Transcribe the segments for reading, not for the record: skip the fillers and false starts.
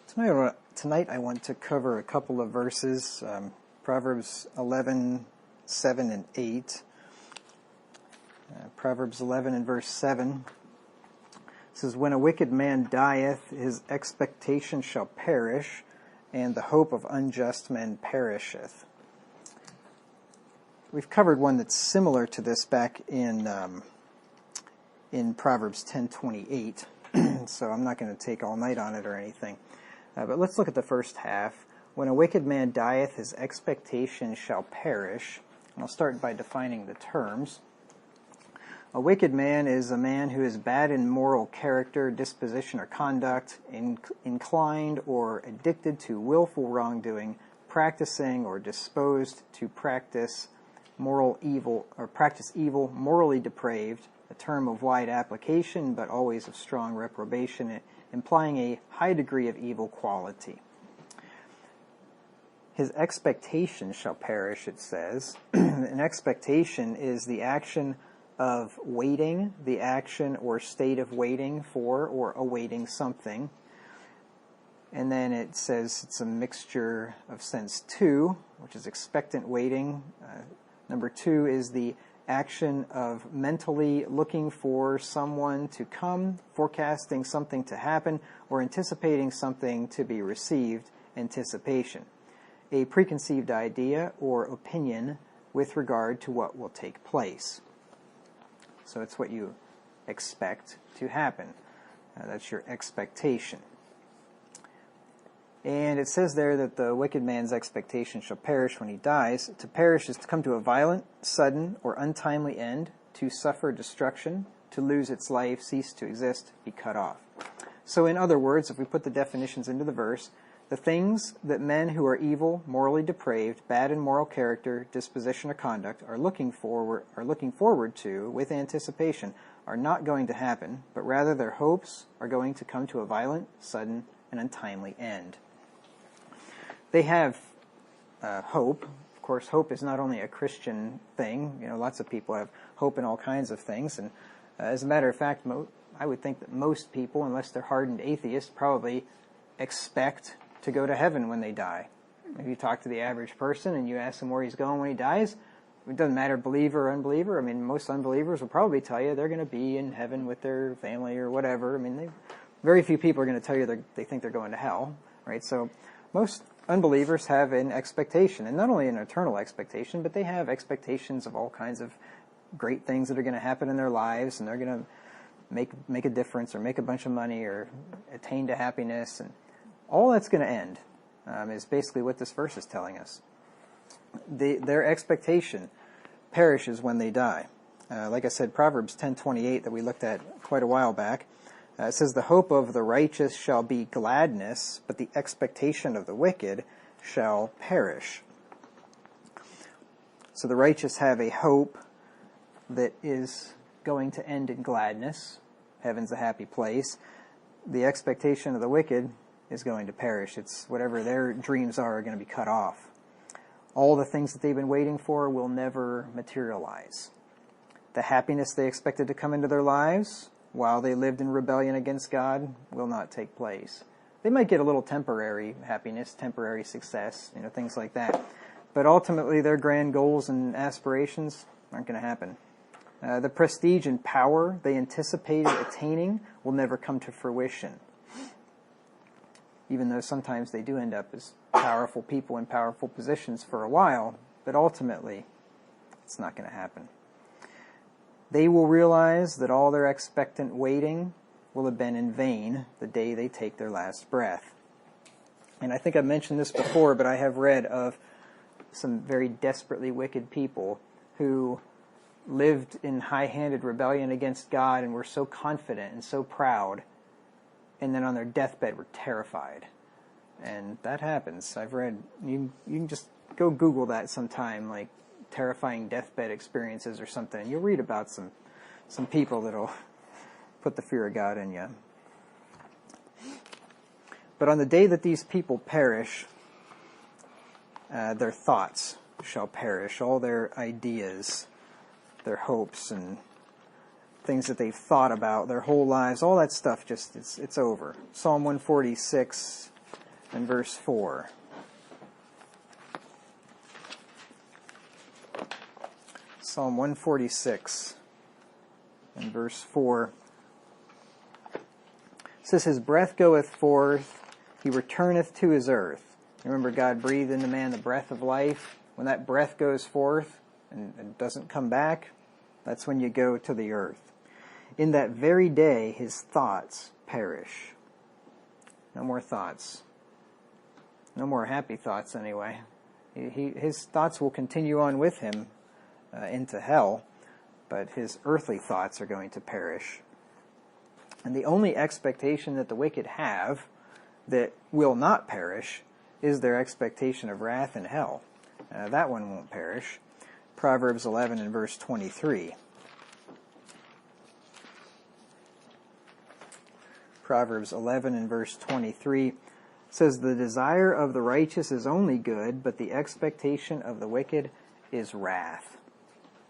Tonight I want to cover a couple of verses, Proverbs 11, 7 and 8. Proverbs 11 and verse 7 says, "When a wicked man dieth, his expectation shall perish, and the hope of unjust men perisheth." We've covered one that's similar to this back in Proverbs 10:28, so I'm not going to take all night on it or anything. But let's look at the first half. "When a wicked man dieth, his expectation shall perish." And I'll start by defining the terms. A wicked man is a man who is bad in moral character, disposition, or conduct, inclined or addicted to willful wrongdoing, practicing or disposed to practice moral evil, or practice evil, morally depraved, a term of wide application but always of strong reprobation, implying a high degree of evil quality. His expectation shall perish, it says. An expectation is the action of waiting, the action or state of waiting for or awaiting something. And then it says it's a mixture of sense two, which is expectant waiting. Number two is the action of mentally looking for someone to come, forecasting something to happen, or anticipating something to be received, anticipation. A preconceived idea or opinion with regard to what will take place. So it's what you expect to happen. That's your expectation. And it says there that the wicked man's expectation shall perish when he dies. To perish is to come to a violent, sudden, or untimely end, to suffer destruction, to lose its life, cease to exist, be cut off. So in other words, if we put the definitions into the verse, the things that men who are evil, morally depraved, bad in moral character, disposition, or conduct are looking forward to with anticipation are not going to happen, but rather their hopes are going to come to a violent, sudden, and untimely end. They have hope. Of course, hope is not only a Christian thing. Lots of people have hope in all kinds of things. And as a matter of fact, I would think that most people, unless they're hardened atheists, probably expect to go to heaven when they die. If you talk to the average person and you ask him where he's going when he dies, it doesn't matter believer or unbeliever. I mean, most unbelievers will probably tell you they're going to be in heaven with their family or whatever. I mean, very few people are going to tell you they think they're going to hell, right? So most unbelievers have an expectation, and not only an eternal expectation, but they have expectations of all kinds of great things that are going to happen in their lives, and they're going to make a difference or make a bunch of money or attain to happiness, and all that's going to end is basically what this verse is telling us. Their expectation perishes when they die. Like I said, Proverbs 10:28 that we looked at quite a while back, it says, "The hope of the righteous shall be gladness, but the expectation of the wicked shall perish." So the righteous have a hope that is going to end in gladness. Heaven's a happy place. The expectation of the wicked is going to perish. It's whatever their dreams are going to be cut off. All the things that they've been waiting for will never materialize. The happiness they expected to come into their lives while they lived in rebellion against God will not take place. They might get a little temporary happiness, temporary success, things like that. But ultimately, their grand goals and aspirations aren't going to happen. The prestige and power they anticipated attaining will never come to fruition, even though sometimes they do end up as powerful people in powerful positions for a while, but ultimately, it's not going to happen. They will realize that all their expectant waiting will have been in vain the day they take their last breath. And I think I've mentioned this before, but I have read of some very desperately wicked people who lived in high-handed rebellion against God and were so confident and so proud, and then on their deathbed were terrified. And that happens. I've read, you can just go Google that sometime, like terrifying deathbed experiences or something. You'll read about some people that'll put the fear of God in you. But on the day that these people perish, their thoughts shall perish. All their ideas, their hopes, and things that they've thought about their whole lives, all that stuff, it's over. Psalm 146 and verse 4. Psalm 146 and verse 4. It says, his breath goeth forth, he returneth to his earth. Remember, God breathed into man the breath of life. When that breath goes forth and doesn't come back, that's when you go to the earth. In that very day, his thoughts perish. No more thoughts. No more happy thoughts, anyway. His thoughts will continue on with him into hell, but his earthly thoughts are going to perish. And the only expectation that the wicked have that will not perish is their expectation of wrath and hell. That one won't perish. Proverbs 11 and verse 23. Proverbs 11 and verse 23 says, the desire of the righteous is only good, but the expectation of the wicked is wrath.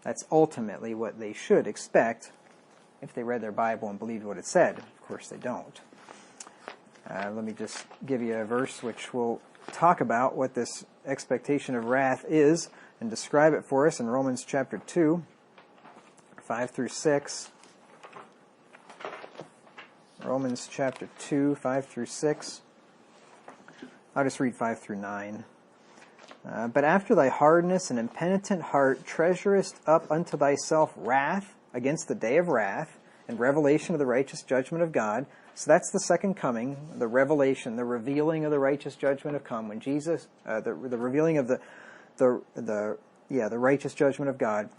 That's ultimately what they should expect if they read their Bible and believed what it said. Of course they don't. Let me just give you a verse which will talk about what this expectation of wrath is and describe it for us in Romans chapter 2, 5 through 6. Romans chapter 2, 5 through 6. I'll just read 5 through 9. But after thy hardness and impenitent heart treasurest up unto thyself wrath against the day of wrath and revelation of the righteous judgment of God. So that's the second coming, the revelation, the revealing of the righteous judgment of come. When Jesus, the revealing of the righteous judgment of God,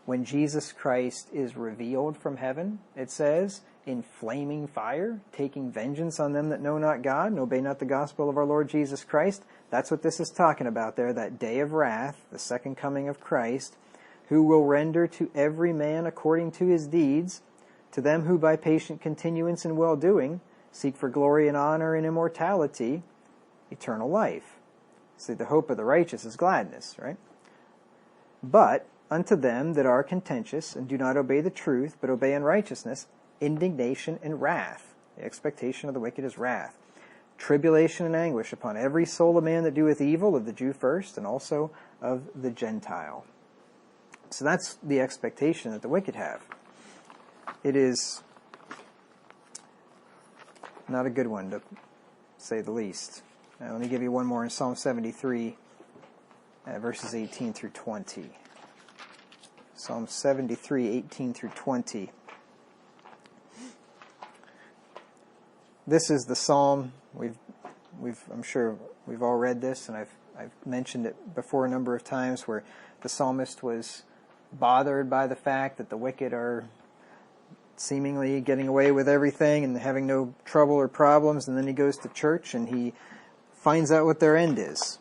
when Jesus Christ is revealed from heaven, it says, in flaming fire, taking vengeance on them that know not God and obey not the gospel of our Lord Jesus Christ. That's what this is talking about there, that day of wrath, the second coming of Christ, who will render to every man according to his deeds, to them who by patient continuance in well-doing seek for glory and honor and immortality, eternal life. See, the hope of the righteous is gladness, right? But unto them that are contentious and do not obey the truth, but obey unrighteousness, indignation and wrath. The expectation of the wicked is wrath. Tribulation and anguish upon every soul of man that doeth evil, of the Jew first, and also of the Gentile. So that's the expectation that the wicked have. It is not a good one, to say the least. Now, let me give you one more in Psalm 73, verses 18 through 20. Psalm 73, 18 through 20. This is the psalm. I'm sure we've all read this, and I've mentioned it before a number of times, where the psalmist was bothered by the fact that the wicked are seemingly getting away with everything and having no trouble or problems, and then he goes to church and he finds out what their end is.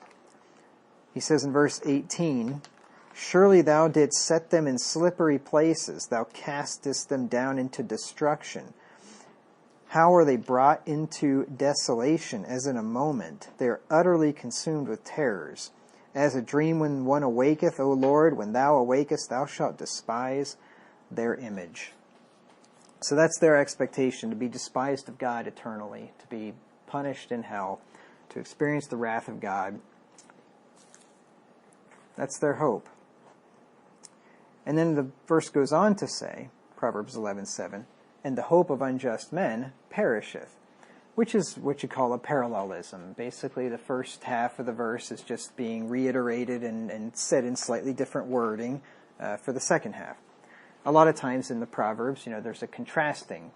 He says in verse 18, surely thou didst set them in slippery places, thou castest them down into destruction. How are they brought into desolation as in a moment? They are utterly consumed with terrors. As a dream when one awaketh, O Lord, when thou awakest, thou shalt despise their image. So that's their expectation, to be despised of God eternally, to be punished in hell, to experience the wrath of God. That's their hope. And then the verse goes on to say, Proverbs 11:7, and the hope of unjust men perisheth, which is what you call a parallelism. Basically, the first half of the verse is just being reiterated and said in slightly different wording for the second half. A lot of times in the Proverbs, there's a contrasting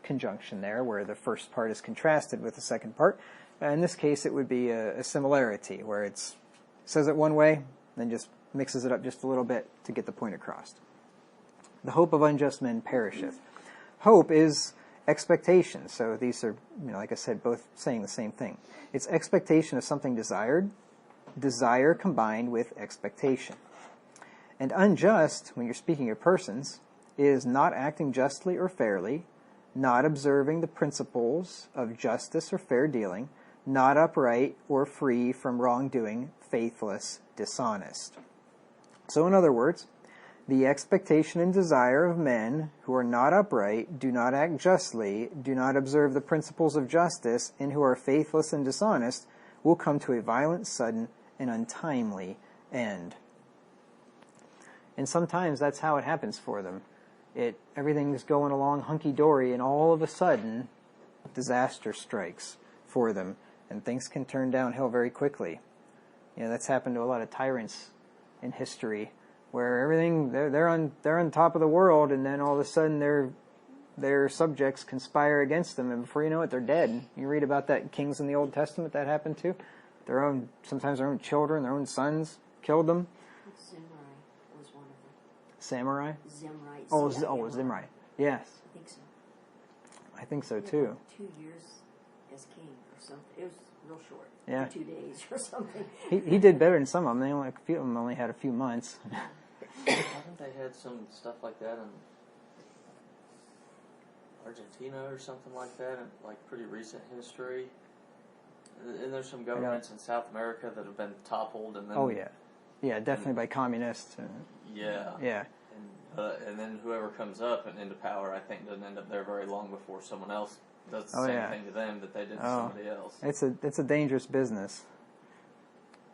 conjunction there, where the first part is contrasted with the second part. In this case, it would be a similarity, where it says it one way, then just mixes it up just a little bit to get the point across. The hope of unjust men perisheth. Hope is expectation. So these are, like I said, both saying the same thing. It's expectation of something desired, desire combined with expectation. And unjust, when you're speaking of persons, is not acting justly or fairly, not observing the principles of justice or fair dealing, not upright or free from wrongdoing, faithless, dishonest. So in other words, The expectation and desire of men who are not upright, do not act justly, do not observe the principles of justice, and who are faithless and dishonest, will come to a violent, sudden, and untimely end. And sometimes that's how it happens for them. Everything's going along hunky-dory, and all of a sudden, disaster strikes for them, and things can turn downhill very quickly. That's happened to a lot of tyrants in history, where everything they're on top of the world, and then all of a sudden their subjects conspire against them, and before you know it, they're dead. You read about that kings in the Old Testament that happened to. Sometimes their own children, their own sons killed them. Zimri was one of them. Samurai? Zimri. Zimri. Yes. I think so. I think so too. 2 years as king or something. It was real short. Yeah. 2 days or something. He did better than some of them. A few of them only had a few months. Haven't they had some stuff like that in Argentina or something like that in like pretty recent history? And there's some governments in South America that have been toppled, and then definitely by communists. And then whoever comes up and into power, I think, doesn't end up there very long before someone else does the same thing to them that they did to somebody else. It's a dangerous business.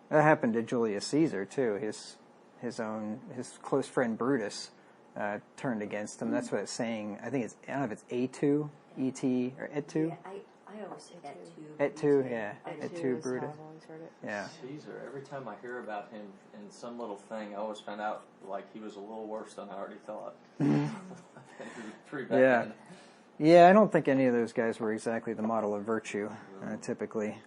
That happened to Julius Caesar too. His close friend Brutus turned against him. That's what it's saying. I don't know if it's A2, E-T, or Et2. Yeah, I always say Et2. Et2, yeah. Et2 Brutus. Yeah. Caesar, every time I hear about him in some little thing, I always find out like he was a little worse than I already thought. Pretty bad. Yeah, I don't think any of those guys were exactly the model of virtue, typically.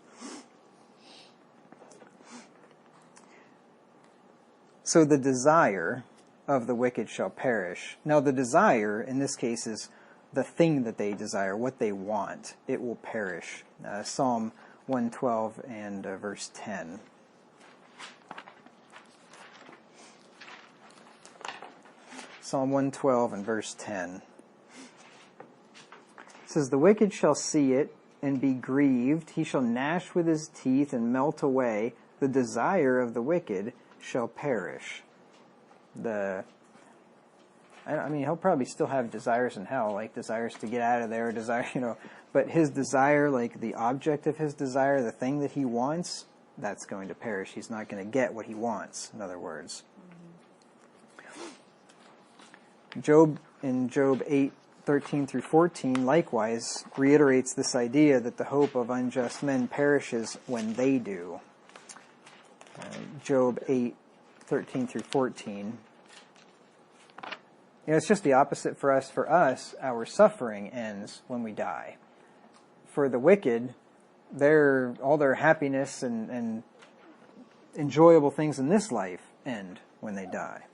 So the desire of the wicked shall perish. Now the desire, in this case, is the thing that they desire, what they want. It will perish. Psalm 112 and verse 10. Psalm 112 and verse 10. It says, "The wicked shall see it and be grieved. He shall gnash with his teeth and melt away. The desire of the wicked shall perish." He'll probably still have desires in hell, like desires to get out of there, but his desire, like the object of his desire, the thing that he wants, that's going to perish. He's not going to get what he wants, in other words. Job 8:13 through 14 likewise reiterates this idea that the hope of unjust men perishes when they do. Job 8:13 through 14. It's just the opposite for us. For us, our suffering ends when we die. For the wicked, all their happiness and enjoyable things in this life end when they die.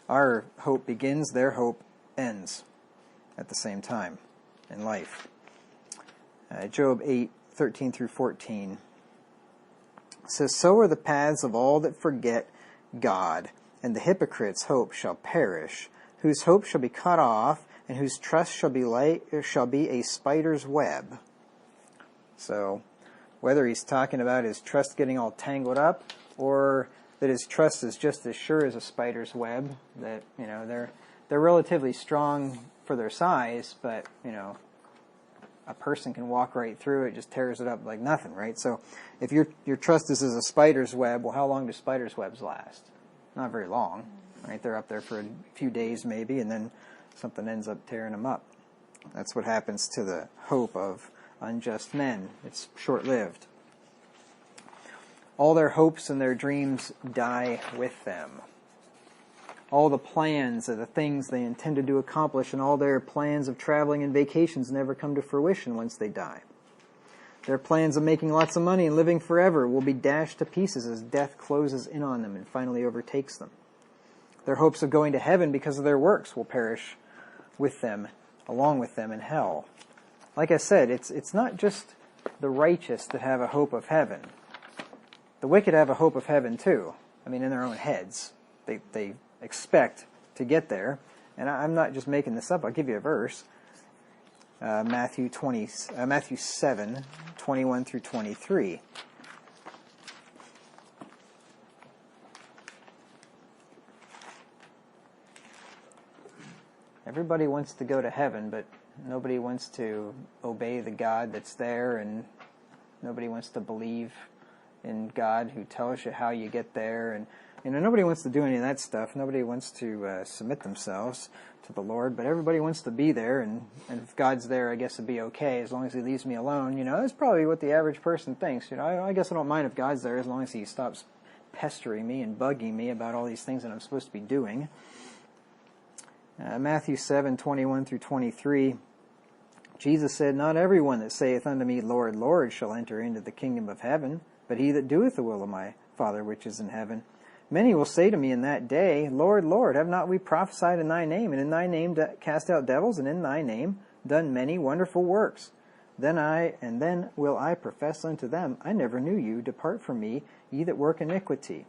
Our hope begins, their hope ends at the same time in life. Job 8:13 through 14 says, "So are the paths of all that forget God, and the hypocrite's hope shall perish, whose hope shall be cut off, and whose trust shall be a spider's web." So, whether he's talking about his trust getting all tangled up, or that his trust is just as sure as a spider's web, that they're relatively strong for their size, but a person can walk right through it, just tears it up like nothing, right? So, if your trust is as a spider's web, well, how long do spiders' webs last? Not very long, right? They're up there for a few days maybe, and then something ends up tearing them up. That's what happens to the hope of unjust men. It's short-lived. All their hopes and their dreams die with them. All the plans of the things they intended to accomplish and all their plans of traveling and vacations never come to fruition once they die. Their plans of making lots of money and living forever will be dashed to pieces as death closes in on them and finally overtakes them. Their hopes of going to heaven because of their works will perish with them, along with them in hell. Like I said, it's not just the righteous that have a hope of heaven. The wicked have a hope of heaven too. In their own heads. They expect to get there. And I'm not just making this up. I'll give you a verse. Matthew 7:21 through 23. Everybody wants to go to heaven, but nobody wants to obey the God that's there, and nobody wants to believe in God who tells you how you get there, and nobody wants to do any of that stuff. Nobody wants to submit themselves to the Lord, but everybody wants to be there, and if God's there, I guess it'd be okay as long as He leaves me alone. That's probably what the average person thinks. I guess I don't mind if God's there as long as He stops pestering me and bugging me about all these things that I'm supposed to be doing. Matthew 7:21 through 23. Jesus said, "Not everyone that saith unto me, Lord, Lord, shall enter into the kingdom of heaven, but he that doeth the will of my Father which is in heaven. Many will say to me in that day, Lord, Lord, have not we prophesied in thy name, and in thy name cast out devils, and in thy name done many wonderful works? Then will I profess unto them, I never knew you. Depart from me, ye that work iniquity."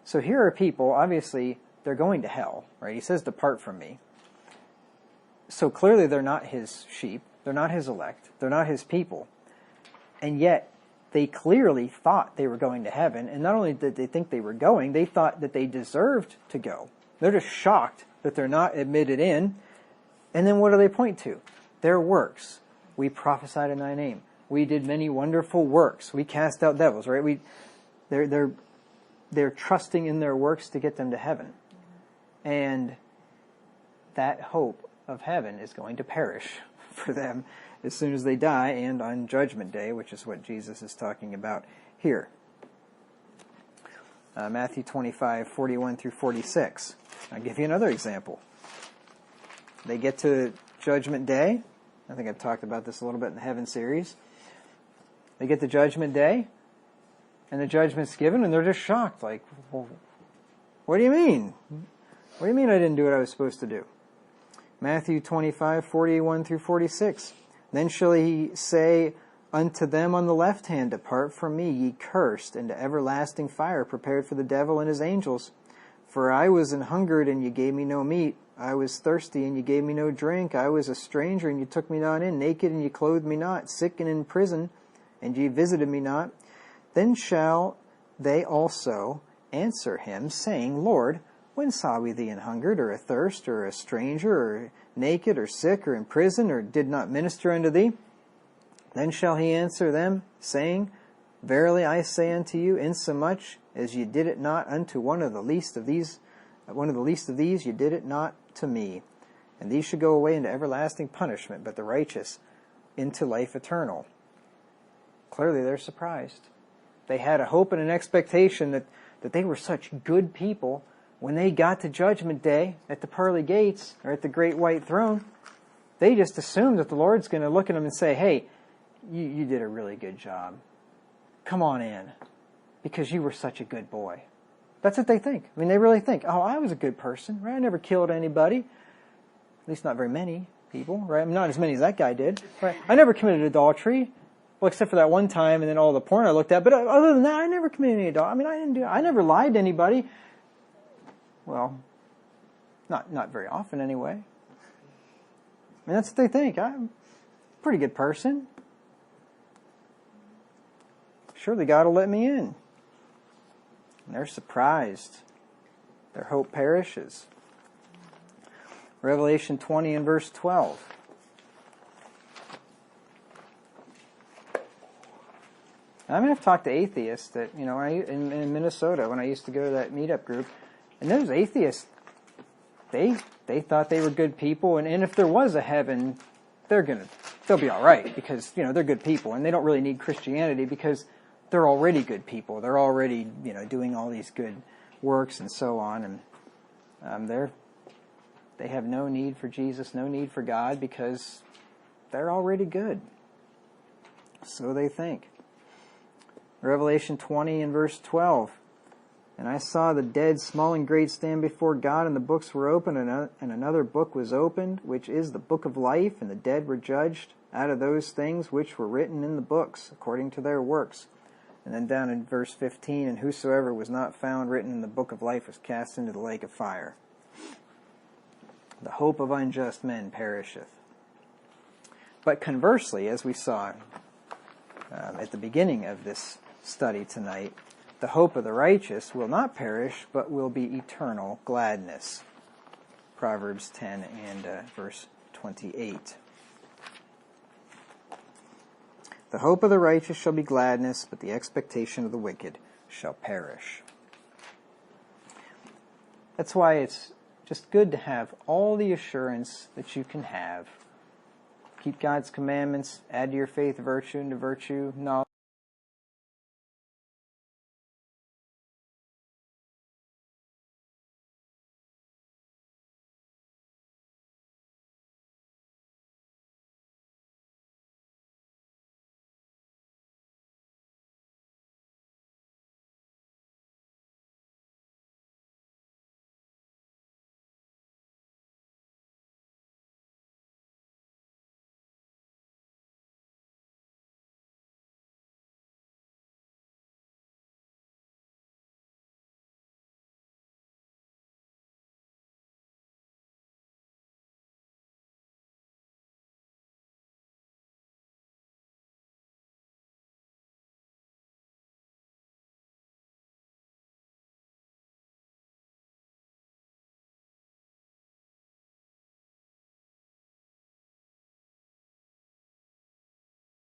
So here are people, obviously, they're going to hell, right? He says, "Depart from me." So clearly they're not His sheep. They're not His elect. They're not His people. And yet, they clearly thought they were going to heaven. And not only did they think they were going, they thought that they deserved to go. They're just shocked that they're not admitted in. And then what do they point to? Their works. We prophesied in thy name. We did many wonderful works. We cast out devils, right? They're trusting in their works to get them to heaven. And that hope of heaven is going to perish for them as soon as they die and on Judgment Day, which is what Jesus is talking about here. Matthew 25:41 through 46. I'll give you another example. They get to Judgment Day. I think I've talked about this a little bit in the Heaven series. They get to Judgment Day, and the judgment's given, and they're just shocked. Like, well, what do you mean? What do you mean I didn't do what I was supposed to do? Matthew 25:41 through 46. Then shall he say unto them on the left hand, Depart from me, ye cursed, into everlasting fire, prepared for the devil and his angels. For I was an hungered, and ye gave me no meat. I was thirsty, and ye gave me no drink. I was a stranger, and ye took me not in. Naked, and ye clothed me not. Sick and in prison, and ye visited me not. Then shall they also answer him, saying, Lord, when saw we thee an hungered, or athirst, or a stranger, or naked, or sick, or in prison, or did not minister unto thee? Then shall he answer them, saying, Verily I say unto you, insomuch as ye did it not unto one of the least of these, ye did it not to me. And these should go away into everlasting punishment, but the righteous into life eternal. Clearly they're surprised. They had a hope and an expectation that they were such good people. When they got to Judgment Day at the pearly gates, or at the great white throne, they just assumed that the Lord's going to look at them and say, hey, you did a really good job. Come on in, because you were such a good boy. That's what they think. I mean, they really think, oh, I was a good person, right? I never killed anybody. At least not very many people, right? I mean, not as many as that guy did, right? I never committed adultery. Well, except for that one time and then all the porn I looked at. But other than that, I never committed any adultery. I mean, I never lied to anybody. Well, not very often anyway. I mean, that's what they think. I'm a pretty good person. Surely God will let me in. And they're surprised. Their hope perishes. Revelation 20 and verse 12. I mean, I've talked to atheists that, in Minnesota when I used to go to that meetup group, and those atheists, they thought they were good people, and if there was a heaven, they'll be all right because, they're good people, and they don't really need Christianity because they're already good people. They're already, doing all these good works and so on, and they have no need for Jesus, no need for God because they're already good. So they think. Revelation 20 and verse 12. And I saw the dead, small and great, stand before God, and the books were opened, and another book was opened, which is the book of life, and the dead were judged out of those things which were written in the books, according to their works. And then down in verse 15, and whosoever was not found written in the book of life was cast into the lake of fire. The hope of unjust men perisheth. But conversely, as we saw at the beginning of this study tonight, the hope of the righteous will not perish, but will be eternal gladness. Proverbs 10 and verse 28. The hope of the righteous shall be gladness, but the expectation of the wicked shall perish. That's why it's just good to have all the assurance that you can have. Keep God's commandments, add to your faith virtue, and to virtue knowledge,